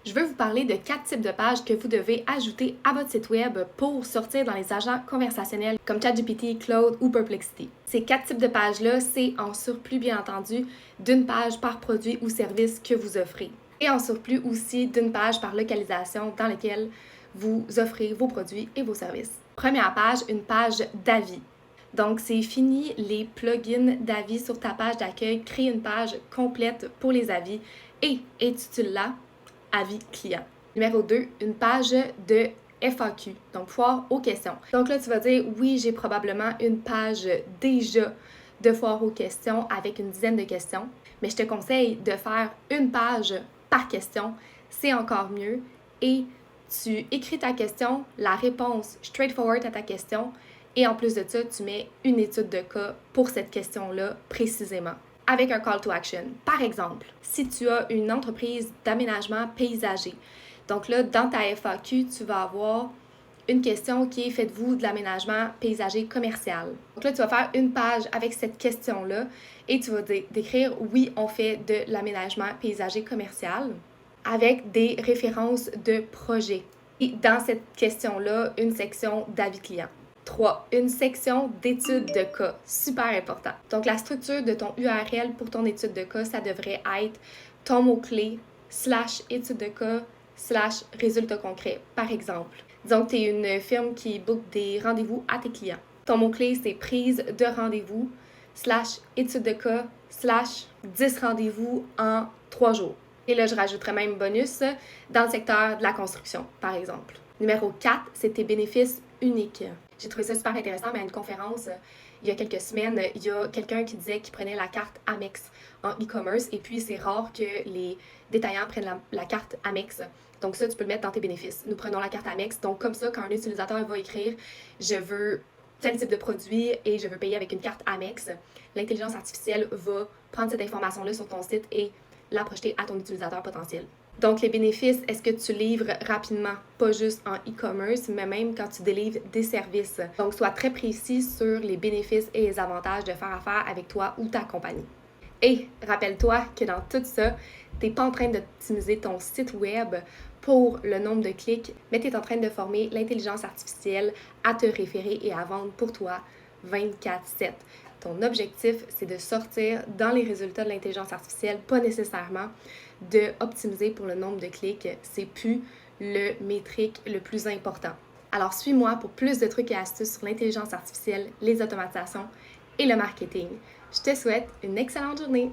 Je veux vous parler de 4 types de pages que vous devez ajouter à votre site web pour sortir dans les agents conversationnels comme ChatGPT, Claude ou Perplexity. Ces 4 types de pages-là, c'est en surplus, bien entendu, d'une page par produit ou service que vous offrez. Et en surplus aussi d'une page par localisation dans laquelle vous offrez vos produits et vos services. Première page, une page d'avis. Donc, c'est fini les plugins d'avis sur ta page d'accueil. Crée une page complète pour les avis et intitule-la Avis client. Numéro 2, une page de FAQ, donc foire aux questions. Donc là, tu vas dire, oui, j'ai probablement une page déjà de foire aux questions avec une dizaine de questions, mais je te conseille de faire une page par question, c'est encore mieux. Et tu écris ta question, la réponse straightforward à ta question, et en plus de ça, tu mets une étude de cas pour cette question-là précisément. Avec un call to action. Par exemple, si tu as une entreprise d'aménagement paysager, donc là, dans ta FAQ, tu vas avoir une question qui est « Faites-vous de l'aménagement paysager commercial? » Donc là, tu vas faire une page avec cette question-là et tu vas décrire « Oui, on fait de l'aménagement paysager commercial » avec des références de projet. Et dans cette question-là, une section d'avis client. 3. Une section d'études de cas, super important. Donc, la structure de ton URL pour ton étude de cas, ça devrait être ton mot-clé / étude de cas / résultat concret, par exemple. Disons que tu es une firme qui book des rendez-vous à tes clients. Ton mot-clé, c'est prise de rendez-vous / étude de cas / 10 rendez-vous en 3 jours. Et là, je rajouterais même bonus dans le secteur de la construction, par exemple. Numéro 4, c'est tes bénéfices uniques. J'ai trouvé ça super intéressant, mais à une conférence, il y a quelques semaines, il y a quelqu'un qui disait qu'il prenait la carte Amex en e-commerce et puis c'est rare que les détaillants prennent la carte Amex. Donc ça, tu peux le mettre dans tes bénéfices. Nous prenons la carte Amex. Donc comme ça, quand un utilisateur va écrire « Je veux tel type de produit et je veux payer avec une carte Amex », l'intelligence artificielle va prendre cette information-là sur ton site et la projeter à ton utilisateur potentiel. Donc, les bénéfices, est-ce que tu livres rapidement, pas juste en e-commerce, mais même quand tu délivres des services. Donc, sois très précis sur les bénéfices et les avantages de faire affaire avec toi ou ta compagnie. Et rappelle-toi que dans tout ça, tu n'es pas en train d'optimiser ton site web pour le nombre de clics, mais tu es en train de former l'intelligence artificielle à te référer et à vendre pour toi 24/7. Ton objectif, c'est de sortir dans les résultats de l'intelligence artificielle, pas nécessairement de optimiser pour le nombre de clics. C'est plus le métrique le plus important. Alors, suis-moi pour plus de trucs et astuces sur l'intelligence artificielle, les automatisations et le marketing. Je te souhaite une excellente journée!